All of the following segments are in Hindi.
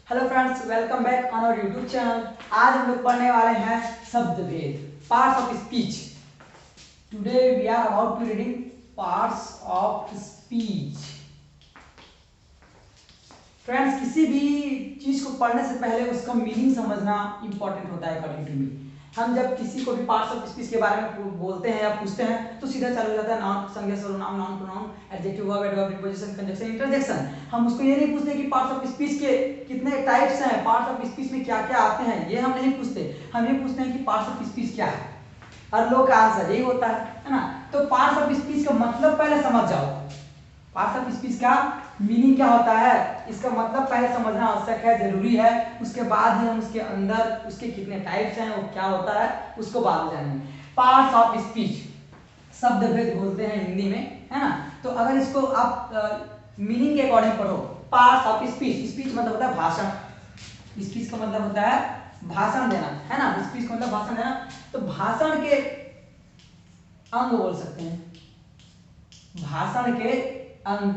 Hello friends, welcome back on our YouTube channel. आज हम लोग पढ़ने वाले हैं शब्द भेद, parts of speech. Today we are about to reading parts of speech. Friends, किसी भी चीज को पढ़ने से पहले उसका मीनिंग समझना इंपॉर्टेंट होता है अकॉर्डिंग टू मी। हम जब किसी को भी पार्ट्स ऑफ स्पीच के बारे में बोलते हैं या पूछते हैं तो सीधा चालू हो जाता है नाउन, संज्ञा, सर्वनाम, noun, pronoun, adjective, verb, adverb, preposition, conjunction, interjection. हम उसको ये नहीं पूछते कि पार्ट्स ऑफ स्पीच के कितने टाइप्स हैं, पार्ट्स ऑफ स्पीच में क्या क्या आते हैं, ये हम नहीं पूछते। हम ये पूछते हैं कि पार्ट्स ऑफ स्पीच क्या है। हर लोग का आंसर यही होता है ना। तो पार्ट्स ऑफ स्पीच का मतलब पहले समझ जाओ। पार्ट्स ऑफ स्पीच का मीनिंग क्या होता है, इसका मतलब पहले समझना आवश्यक है, जरूरी है। उसके बाद ही हम उसके अंदर उसके कितने टाइप्स हैं, वो क्या होता है, उसको बाद में जानेंगे। पार्ट्स ऑफ स्पीच शब्द भेद बोलते हैं हिंदी में, है ना। तो अगर इसको आप मीनिंग के अकॉर्डिंग पढ़ो, पार्ट्स ऑफ स्पीच, स्पीच मतलब होता है भाषण। स्पीच का मतलब होता है भाषण देना, है ना। स्पीच का मतलब भाषण देना। तो भाषण के अंग बोल सकते हैं, भाषण के अंग।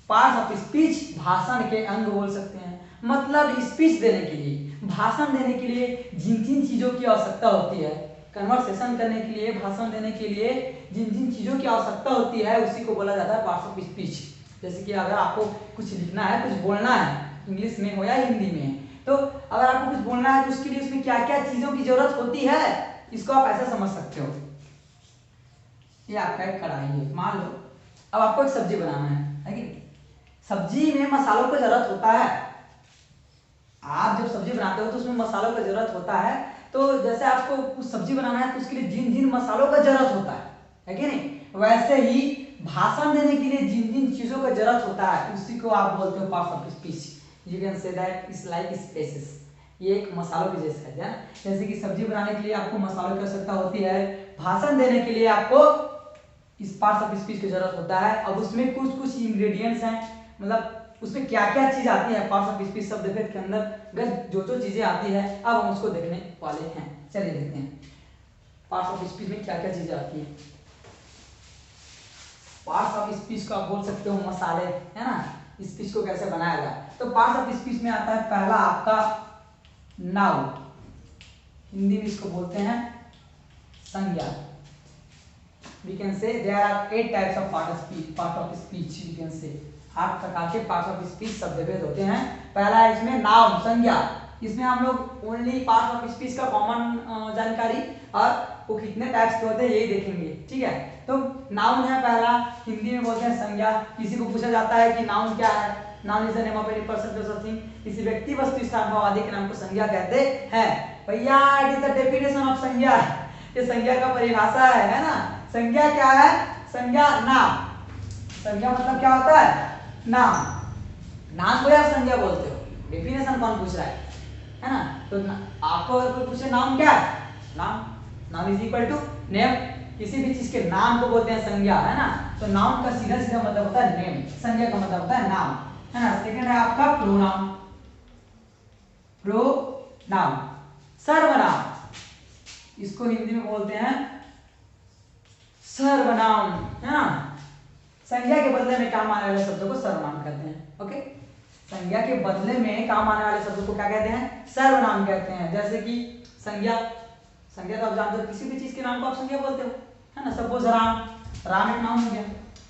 पार्ट्स ऑफ स्पीच भाषण के अंग बोल सकते हैं। मतलब स्पीच देने के लिए, भाषण देने के लिए जिन जिन चीजों की आवश्यकता होती है, कन्वर्सेशन करने के लिए, भाषण देने के लिए जिन जिन चीजों की आवश्यकता होती है, उसी को बोला जाता है पार्ट्स ऑफ स्पीच। जैसे कि अगर आपको कुछ लिखना है, कुछ बोलना है, इंग्लिश में हो या हिंदी में, तो अगर आपको कुछ बोलना है तो उसके लिए उसमें क्या क्या चीजों की जरूरत होती है, इसको आप ऐसा समझ सकते हो। ये आपका एक कढ़ाई है, मान लो अब आपको एक सब्जी बनाना है कि सब्जी में मसालों की जरूरत होता है। आप जब सब्जी बनाते हो तो उसमें मसालों की जरूरत होता है। तो जैसे आपको कुछ सब्जी बनाना है तो उसके लिए जिन जिन मसालों का जरूरत होता है कि नहीं, वैसे ही भाषण देने के लिए जिन जिन चीजों का जरूरत होता है, उसी को आप बोलते हो parts of speech. You can say that is like spices. ये एक मसालों के जैसा है। जैसे कि सब्जी बनाने के लिए आपको मसालों की आवश्यकता होती है, भाषण देने के लिए आपको इस पार्ट्स ऑफ स्पीच की जरूरत होता है। अब उसमें कुछ कुछ इंग्रेडिएंट्स हैं, मतलब उसमें क्या क्या चीज आती है पार्ट्स ऑफ स्पीच शब्द भेद के अंदर, जो जो चीजें आती है अब हम उसको देखने वाले हैं। चलिए देखते हैं पार्ट्स ऑफ स्पीच में क्या क्या चीजें आती है। पार्ट्स ऑफ स्पीच को आप बोल सकते हो मसाले, है ना। स्पीच को कैसे बनाया जाए, तो पार्ट्स ऑफ स्पीच में आता है पहला आपका नाउन, हिंदी में इसको बोलते हैं संज्ञा। We can say there are 8 types of part of speech. We can say 8 प्रकार के पार्ट ऑफ स्पीच शब्द भेद होते हैं। पहला है इसमें नाउन, संज्ञा। इसमें हम लोग ओनली पार्ट ऑफ स्पीच का कॉमन जानकारी और वो कितने टाइप्स के होते हैं यही देखेंगे, ठीक है। तो नाउन है पहला, हिंदी में बोलते हैं संज्ञा। किसी को पूछा जाता है कि नाउन क्या है, noun is the name of any person place और थिंग। किसी व्यक्ति, वस्तु, स्थान, भाव आदि के नाम को संज्ञा कहते हैं। भैया it is the definition of संज्ञा, ये संज्ञा का परिभाषा है ना। संज्ञा क्या है, संज्ञा नाम। संज्ञा मतलब क्या होता है, नाम। नाम को आप संज्ञा बोलते हो, डेफिनेशन कौन पूछ रहा है ना। तो आपको अगर कोई पूछे नाम क्या है, नाम, नाम इज इक्वल टू नेम। किसी भी चीज के नाम को बोलते हैं संज्ञा, है ना। तो नाउन का सीधा सीधा मतलब होता है नेम, संज्ञा का मतलब होता है नाम, है ना। सेकंड है आपका प्रोनाउन, प्रोनाउन सर्वनाम, इसको हिंदी में बोलते हैं सर्वनाम, है ना। संज्ञा के बदले में काम आने वाले शब्दों को सर्वनाम कहते हैं। ओके, संज्ञा के बदले में काम आने वाले शब्दों को क्या कहते हैं, सर्वनाम कहते हैं। जैसे कि संज्ञा, संज्ञा तो आप जानते हो, किसी भी चीज के नाम को आप संज्ञा बोलते हो, है ना। सपोज राम, राम एक नाम हो गया,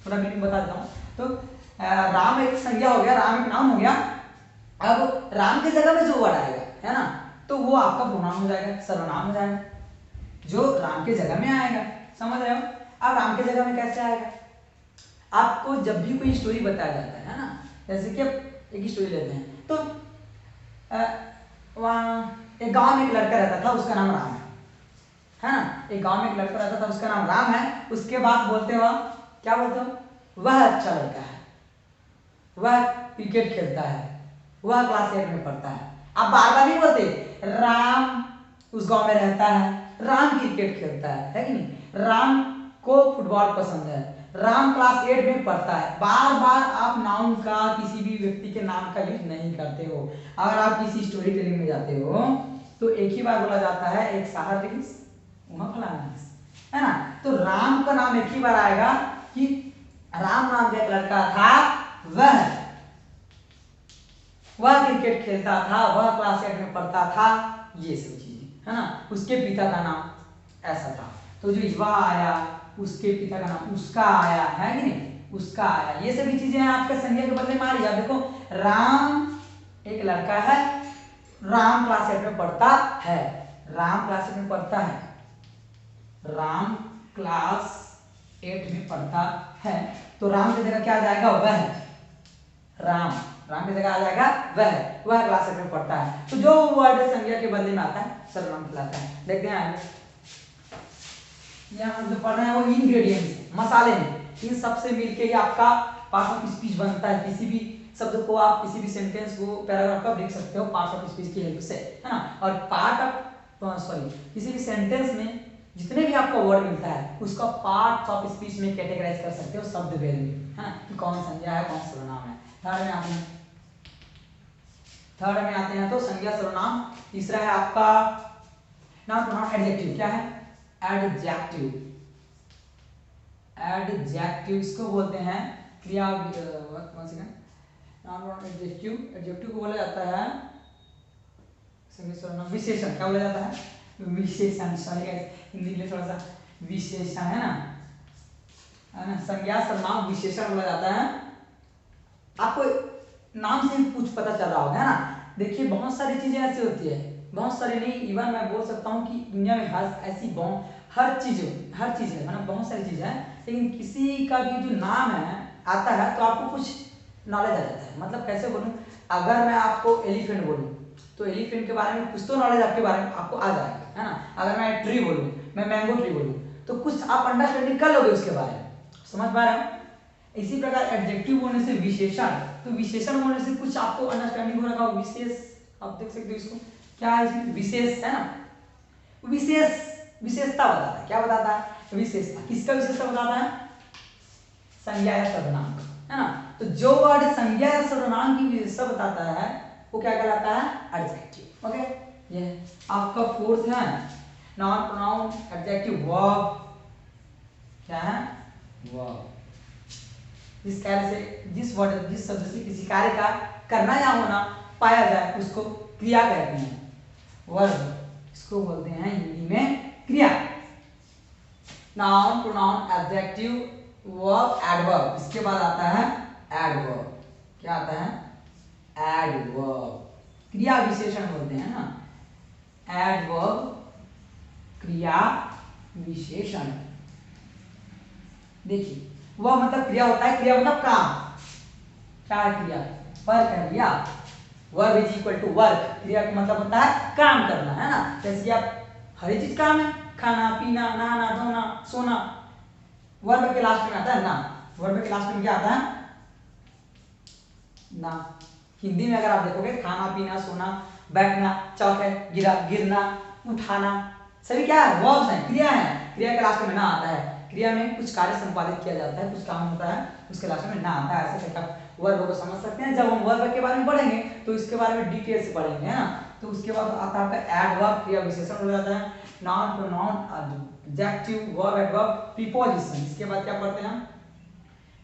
थोड़ा मीनिंग बता देता हूँ। तो राम एक संज्ञा हो गया, राम एक नाम हो गया। अब राम की जगह में जो वर्ड आएगा, है ना, तो वो आपका प्रोनाउन हो जाएगा, सर्वनाम हो जाएगा, जो राम के जगह में आएगा। समझ रहे हो। अब राम के जगह में कैसे आएगा, आपको जब भी कोई स्टोरी बताया जाता है ना, जैसे कि एक स्टोरी लेते हैं, तो वहाँ एक गांव में एक लड़का रहता था, उसका नाम राम है ना। एक गांव में एक लड़का रहता था, उसका नाम राम है। उसके बाद बोलते हो क्या बोलते हो, वह अच्छा लड़का है, वह क्रिकेट खेलता है, वह क्लास 8 में पढ़ता है। आप बार बार नहीं बोलते राम उस गांव में रहता है, राम क्रिकेट खेलता है कि नहीं, राम को फुटबॉल पसंद है, राम क्लास 8 में पढ़ता है। बार बार आप नाउन का, किसी भी व्यक्ति के नाम का यूज नहीं करते हो। अगर आप किसी स्टोरी टेलिंग में जाते हो तो एक ही बार बोला जाता है, एक शहर रिंग्स वहां फलाना, है ना। तो राम का नाम एक ही बार आएगा कि राम नाम का एक लड़का था, वह वह क्रिकेट खेलता था, वह क्लास 8 में पढ़ता था, ये सब चीजें है ना। उसके पिता का नाम ऐसा था, तो जो युवा आया उसके पिता का नाम उसका आया, है कि नहीं, उसका आया। ये सभी चीजें आपके संज्ञा के बदले में आ रही है। देखो राम एक लड़का है, राम क्लास 8 में पढ़ता है, राम क्लास 8 में पढ़ता है, राम क्लास 8 में पढ़ता है, तो राम की जगह क्या आ जाएगा, वह। राम राम की जगह आ जाएगा वह क्लास 8 में पढ़ता है। तो जो वर्ड संज्ञा के बदले में आता है सर्वनाम कहलाता है। देखते हैं आगे, यहाँ हम जो पढ़ रहे हैं वो इंग्रेडिएंट्स, मसाले हैं। इन सबसे मिलके ही आपका पार्ट ऑफ स्पीच बनता है। किसी भी शब्द को आप किसी भी सेंटेंस को पैराग्राफ का लिख सकते हो पार्ट ऑफ स्पीच की हेल्प से, है ना। और पार्ट ऑफ किसी भी सेंटेंस में जितने भी आपको वर्ड मिलता है उसका पार्ट ऑफ स्पीच में कैटेगराइज कर सकते हो शब्द भेद में, है ना, कि कौन संज्ञा है कौन सर्वनाम है। थर्ड में आते हैं तो संज्ञा सर्वनाम। तीसरा है आपका नाउन प्रोनाउन एडजेक्टिव। क्या है, एडजेक्टिव। एडजेक्टिव इसको बोलते हैं क्रिया, एडजेक्टिव को बोला जाता है संज्ञा सर्वनाम विशेषण। क्या बोला जाता है, विशेषण। सॉरी गाइस, हिंदी के लिए थोड़ा सा विशेषण है ना, संज्ञा सर्वनाम विशेषण बोला जाता है। आपको नाम से ही कुछ पता चल रहा होगा, है ना। देखिए बहुत सारी चीजें ऐसी होती है, बहुत सारी नहीं, इवन मैं बोल सकता हूँ कि दुनिया में ऐसी हर चीज है, मतलब बहुत सारी चीजें हैं, लेकिन किसी का भी जो नाम है आता है तो आपको कुछ नॉलेज आ जाता है। मतलब कैसे बोलूँ, अगर मैं आपको एलिफेंट बोलूँ तो एलिफेंट के बारे में कुछ तो नॉलेज आपके बारे में आपको आ जाएगा, है ना। अगर मैं ट्री बोलूँ, मैं मैंगो ट्री बोलूँ, तो कुछ आप अंडरस्टैंडिंग कर लोगे उसके बारे में, समझ पा रहे हो। इसी प्रकार एडजेक्टिव बोलने से विशेषण, तो विशेषण बोलने से कुछ आपको अंडरस्टैंडिंग हो रहा होगा। विशेष आप देख सकते हो इसको, क्या है इसमें विशेष, है ना। विशेषता बताता है, क्या बताता है, विशेषता। किसका विशेषता बताता है, संज्ञा या सर्वनाम, है ना। तो जो वर्ड संज्ञा या सर्वनाम की विशेषता बताता है वो क्या कहलाता है, एडजेक्टिव। ओके, ये आपका फोर्थ है नाउन प्रोनाउन एडजेक्टिव वर्ब। क्या है, वर्ब। जिस कार्य से, जिस शब्द से किसी कार्य का करना या होना पाया जाए उसको क्रिया कहते हैं, वर्ब। इसको बोलते हैं हिंदी में क्रिया। Noun pronoun adjective verb adverb. इसके बाद आता है एडवर्ब। क्या आता है, एडवर्ब। क्रिया विशेषण बोलते हैं ना, एडवर्ब क्रिया विशेषण। देखिए वह मतलब क्रिया होता है, क्रिया मतलब काम। क्या है क्रिया, वर्क है भैया, verb is equal to work. क्रिया का मतलब होता है काम करना, है ना। जैसे कि आप हर एक चीज काम है, खाना पीना नहाना धोना सोना। वर्ब के लास्ट में आता है ना, वर्ब के लास्ट में क्या आता है, ना। हिंदी में अगर आप देखोगे खाना पीना सोना बैठना चौके गिरना उठाना सभी क्या है, वर्ब्स हैं, क्रिया है। क्रिया के लास्ट में ना आता है। क्रिया में कुछ कार्य संपादित किया जाता है, कुछ काम होता है, उसके लास्ट में ना आता है। ऐसे करके आप वर्ब को समझ सकते हैं। जब हम वर्ब के बारे में पढ़ेंगे तो इसके बारे में डिटेल से पढ़ेंगे, है ना। तो उसके बाद आता है एडवर्ब, क्रिया विशेषण हो जाता है। Noun pronoun adjective verb adverb preposition. इसके बाद क्या पढ़ते हैं हम,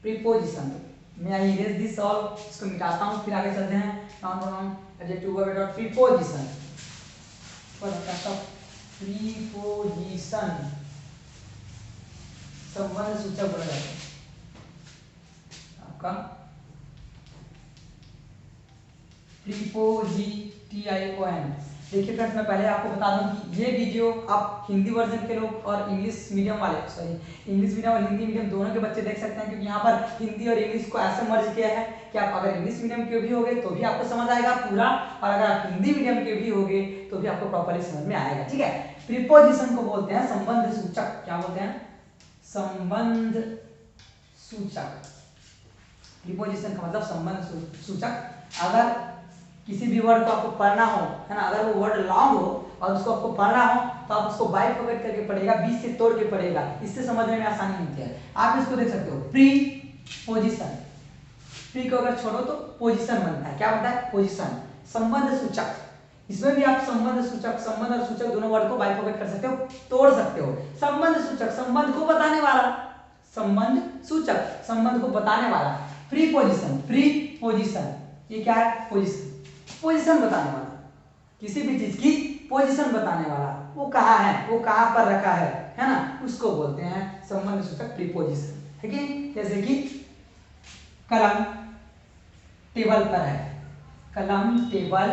प्रीपोजिशन। मैं आई इरेज दिस ऑल, इसको मिटाता हूं, फिर आगे चलते हैं। Noun pronoun adjective verb adverb preposition. Preposition संबंध सूचक बोला जाता है आपका, प्रीपोजिटिओन। देखिए फ्रेंड्स, मैं पहले आपको बता दूं कि ये वीडियो आप हिंदी वर्जन के लोग और इंग्लिश मीडियम वाले, सॉरी इंग्लिश मीडियम और हिंदी मीडियम दोनों के बच्चे देख सकते हैं, क्योंकि यहाँ पर हिंदी और इंग्लिश को ऐसे मर्ज किया है कि आप अगर इंग्लिश मीडियम के भी होगे तो भी आपको समझ आएगा पूरा, और अगर आप हिंदी मीडियम के भी होगे तो भी आपको प्रॉपरली समझ में आएगा, ठीक है। प्रीपोजिशन को बोलते हैं संबंध सूचक। क्या बोलते हैं, संबंध सूचक। प्रीपोजिशन का मतलब संबंध सूचक। अगर किसी भी वर्ड को आपको पढ़ना हो, है ना, अगर वो वर्ड लॉन्ग हो और उसको आपको पढ़ना हो तो आप उसको बाइफरकेट करके पढ़ेगा, बीच से तोड़ के पढ़ेगा, इससे समझने में आसानी होती है। आप इसको देख सकते हो, प्री पोजिशन। प्री को अगर छोड़ो तो पोजिशन बनता है। क्या बनता है, पोजिशन। संबंध सूचक, इसमें भी आप संबंध सूचक, संबंध और सूचक दोनों वर्ड को बाइफरकेट कर सकते हो, तोड़ सकते हो। संबंध सूचक संबंध को बताने वाला, संबंध सूचक संबंध को बताने वाला। प्रीपोजिशन, प्रीपोजिशन ये क्या है, पोजिशन। पोजीशन बताने वाला, किसी भी चीज की पोजीशन बताने वाला, वो कहाँ है, वो कहाँ पर रखा है ना, उसको बोलते हैं संबंध सूचक प्रीपोजिशन, है कि? जैसे कि कलम टेबल पर है, कलम टेबल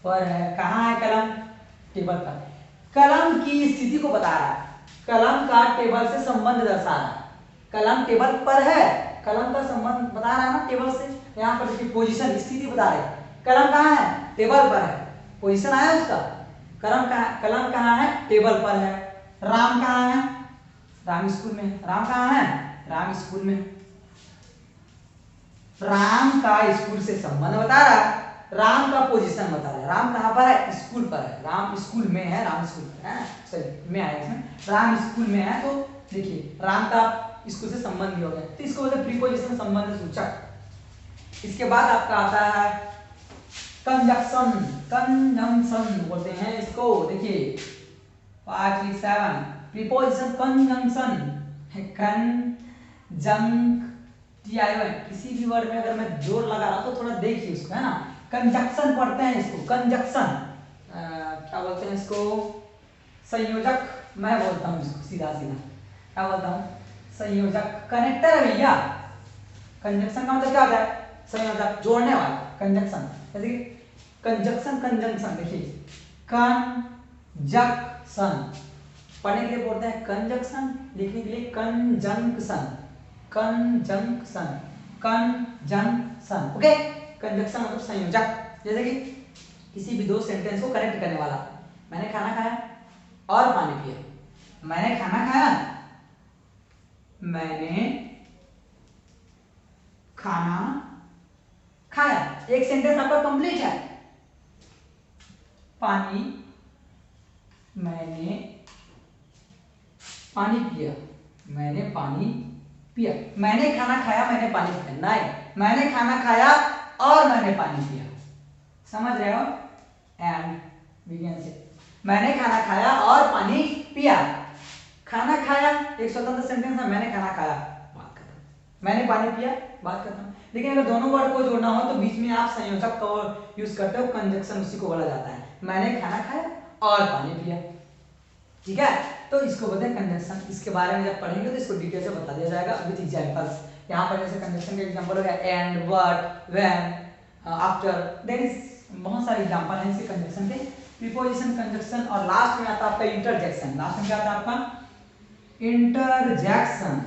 पर है, कहाँ है कलम? टेबल पर। कलम की स्थिति को बता रहा है, कलम का टेबल से संबंध दर्शा रहा है, कलम टेबल पर है, कलम का संबंध बता रहा है ना टेबल से। यहाँ पर देखिए पोजीशन, स्थिति बता रहे हैं, कलम कहाँ है? टेबल पर है, पोजीशन आया उसका। कलम कहाँ है? टेबल पर है। राम कहाँ है? राम स्कूल में। राम कहाँ है? राम स्कूल में। राम का स्कूल से संबंध बता रहा है, राम का पोजीशन बता रहा है, राम कहाँ पर है? स्कूल पर है, राम स्कूल में है, राम स्कूल पर है, सॉरी में आया इसमें, राम स्कूल में है। तो देखिए राम का स्कूल से संबंध भी हो गया, तो इसको बोलते हैं प्रीपोजिशन, संबंध सूचक। इसके बाद आपका आता है कंजक्शन, कंजंक्शन बोलते हैं इसको। देखिए 5 6 7 प्रीपोजिशन कंजंक्शन, कंजंक किसी भी वर्ड में अगर मैं जोर लगा रहा हूं तो थोड़ा देखिए उसको, है ना। कंजक्शन पढ़ते हैं इसको, कंजक्शन क्या बोलते हैं इसको? संयोजक, मैं बोलता हूँ इसको सीधा सीधा, क्या बोलता हूँ? संयोजक, कनेक्टर है भैया। कंजक्शन का मतलब क्या होता है? संयोजक, जोड़ने वाला, कंजक्शन। जैसे कंजक्शन, कंजंक्शन, देखिए कंजक्शन पढ़ने के लिए बोलते हैं कंजक्शन, लिखने के लिए conjunction, conjunction, conjunction, okay. Conjunction मतलब संयोजक। जैसे कि किसी भी दो सेंटेंस को कनेक्ट करने वाला, मैंने खाना खाया और पानी पिया, मैंने खाना खाया, मैंने खाना खाया, एक सेंटेंस आपका कंप्लीट है। पानी, मैंने पानी पिया, मैंने पानी पिया, मैंने खाना खाया, मैंने पानी पिया, नहीं, मैंने खाना खाया और मैंने पानी पिया, समझ रहे हो? एंड बिगिन से मैंने खाना खाया और पानी पिया। खाना खाया एक स्वतंत्र सेंटेंस है, मैंने खाना खाया, बात खत्म। मैंने पानी पिया, बात खत्म। लेकिन अगर दोनों वर्ड को जोड़ना हो तो बीच में आप संयोजक का यूज करते हो, कंजक्शन, उसी को बोला जाता है। मैंने खाना खाया और पानी पिया, ठीक है, तो इसको बोलते हैं कंजक्शन। इसके बारे में जब पढ़ेंगे तो इसको डिटेल से बता दिया जाएगा विद एग्जांपल्स। यहाँ पर जैसे कंजक्शन का एग्जांपल हो गया and, but, when, after, there is बहुत सारे एग्जांपल हैं इसके कंजक्शन के। प्रीपोजिशन, कंजक्शन, और लास्ट में आता है आपका इंटरजेक्शन। लास्ट में क्या आता है आपका? इंटरजेक्शन,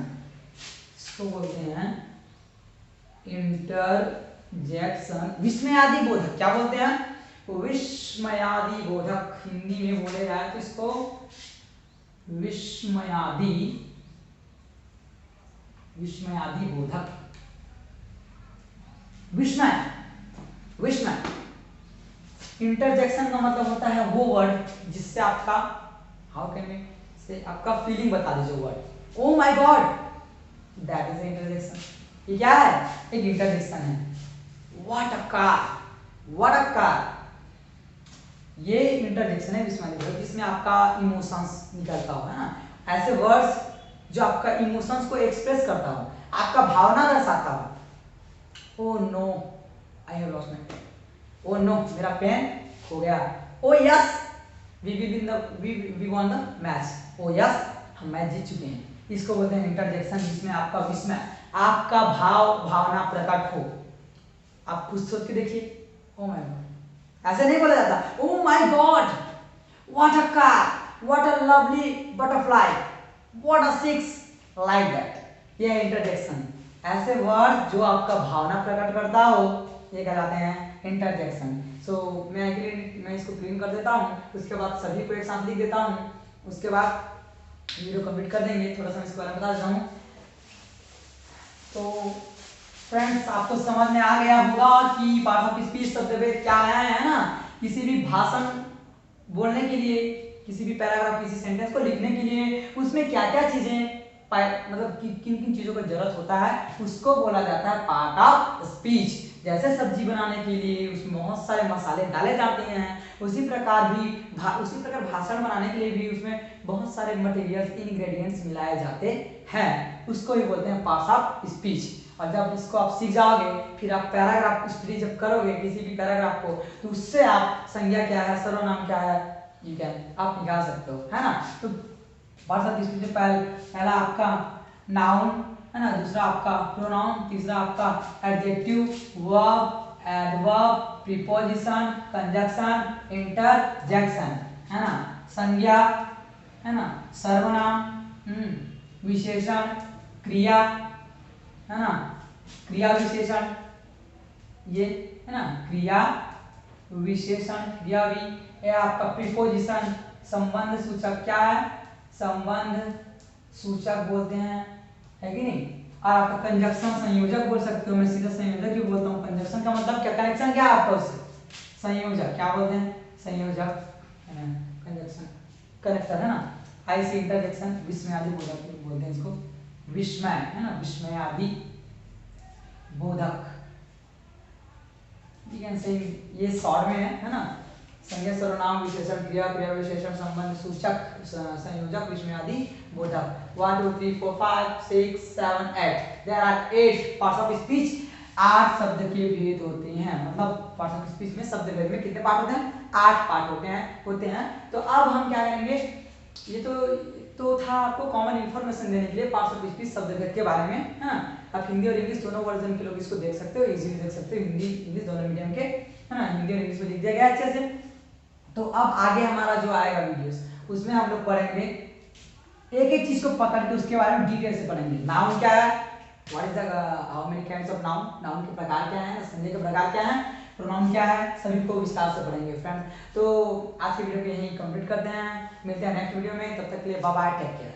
इसको बोलते हैं इंटरजेक्शन। विस्मयादि बोधक, क्या बोलते हैं? विस्मयादि बोधक, हिंदी में बोले जाए तो इसको विस्मयादि, विस्मयादि बोधक, विस्मय, विस्मय। इंटरजेक्शन का मतलब होता है वो वर्ड जिससे आपका, हाउ कैन वी से, आपका फीलिंग बता दीजिए word. Oh my God, that is interjection. ये क्या है? एक इंटरजेक्शन है। What a car, what a car, ये इंटरजेक्शन है विस्मयादि, जिसमें आपका इमोशंस निकलता हो, है ना। ऐसे वर्ड्स जो आपका इमोशंस को एक्सप्रेस करता हो, आपका भावना दर्शाता हो। Oh no, I have lost my, oh no, मेरा पेन खो गया। Oh yes, we won the match. Oh yes, हम मैच जीत चुके हैं। इसको बोलते हैं इंटरजेक्शन, जिसमें आपका विस्मय, आपका भावना प्रकट हो। आप खुद सोच के देखिए, ओ माय गॉड, ऐसे नहीं बोला जाता oh my God, what a car, what a lovely butterfly, what a six, like that. ये इंटरजेक्शन। ऐसे वर्ड जो आपका भावना प्रकट करता हो, ये कहलाते हैं इंटरजेक्शन। सो मैं इसको क्लीन कर देता हूँ, उसके बाद सभी को एक साथ लिख देता हूँ, उसके बाद वीडियो कंप्लीट कर देंगे। थोड़ा सा इसके बारे में बता देता हूँ। तो फ्रेंड्स, आपको समझ में आ गया होगा कि पार्ट ऑफ स्पीच शब्दभेद क्या है ना। किसी भी भाषण बोलने के लिए, किसी भी पैराग्राफ, किसी सेंटेंस को लिखने के लिए उसमें क्या क्या चीजें, मतलब किन किन चीजों का जरूरत होता है, उसको बोला जाता है पार्ट ऑफ स्पीच। जैसे सब्जी बनाने के लिए उसमें बहुत सारे मसाले डाले जाते हैं, उसी प्रकार भाषण बनाने के लिए भी उसमें बहुत सारे मटेरियल्स, इंग्रेडिएंट्स मिलाए जाते हैं, उसको ही बोलते हैं पार्ट ऑफ स्पीच। और जब इसको आप सीख जाओगे फिर आप पैराग्राफ स्टडी जब करोगे किसी भी पैराग्राफ को तो उससे आप संज्ञा क्या है सर्वनाम क्या है यू कैन आप निकाल सकते हो, है ना। तो पार्ट्स ऑफ स्पीच में पहला आपका नाउन है ना, दूसरा आपका प्रोनाउन, तीसरा आपका adjective, verb, adverb, preposition, conjunction, interjection, है ना, संज्ञा, है ना, सर्वनाम, विशेषण, क्रिया, है ना, क्रिया विशेषण, ये है ना, क्रिया विशेषण, क्रिया भी है आपका प्रीपोजिशन, संबंध सूचक क्या है, संबंध सूचक बोलते हैं, है कि नहीं। और आपका कंजक्शन संयोजक बोल सकते हो, मैं सीधा संयोजक ही बोलता हूँ। कंजक्शन का मतलब क्या, कनेक्शन क्या है आपका उससे, संयोजक क्या बोलते हैं, संयोजक, है ना, कंजक्शन कनेक्टर, है ना। आई सी इंटरजेक्शन विस्मय आदि बोलते हैं इसको, विस्मय, है ना, विस्मय आदि बोधक, ठीक है। सही, ये शॉर्ट में है ना। संज्ञा सर्वनाम विशेषण क्रिया क्रिया विशेषण संबंध सूचक संयोजक विस्मय आदि बोधक। 1 2 3 4 5 6 7 8 there are 8 parts of speech. 8 शब्द के भेद होते हैं, मतलब पार्ट्स ऑफ स्पीच में शब्द भेद में कितने पार्ट होते हैं, 8 पार्ट होते हैं। तो अब हम क्या करेंगे, ये तो था आपको कॉमन इन्फॉर्मेशन देने के लिए पार्ट्स ऑफ स्पीच शब्द भेद के बारे में, है ना। आप हिंदी और इंग्लिश दोनों वर्जन के लोग इसको देख सकते हो, इजीली देख सकते हो, हिंदी इंग्लिश दोनों मीडियम के, है ना। हिंदी और इंग्लिश में लिख दिया गया अच्छे से। तो अब आगे हमारा जो आएगा वीडियोस उसमें हम लोग पढ़ेंगे एक एक चीज को पकड़ के उसके बारे में डिटेल से पढ़ेंगे। नाउन क्या है, what is the how many kinds of noun, noun के प्रकार क्या हैं, संज्ञा के प्रकार क्या हैं, प्रोनाउन क्या है, सभी को विस्तार से पढ़ेंगे फ्रेंड्स। तो आज की वीडियो को यहीं कंप्लीट करते हैं, मिलते हैं नेक्स्ट वीडियो में, तब तक के लिए बाय बाय, टेक केयर।